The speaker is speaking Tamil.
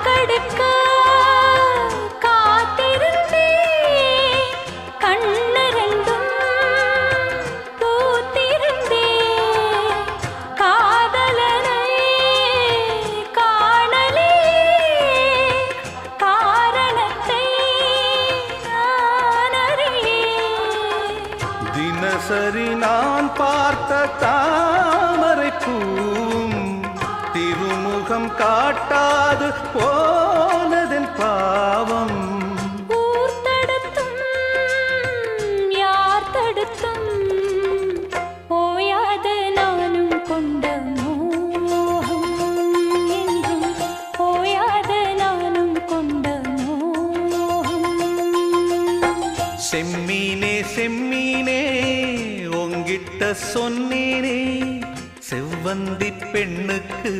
கடுக்க காத்திருந்தே கண்ணு ரெண்டும் பூத்திருந்தே காதலனை காணலே காரணத்தை நான் அறியேன். தினசரி நான் பார்த்த தாமரை பூவும் திருமுகம் காட்டாது போனதன் பாவம். ஊர் தடுத்தும் யார் தடுத்தும் ஓயாத நானும் கொண்ட மோகம் என்றும் ஓயாத நானும் கொண்ட மோகம். செம்மீனே செம்மீனே உங்கிட்ட சொன்னேனே செவ்வந்தி பெண்ணுக்கு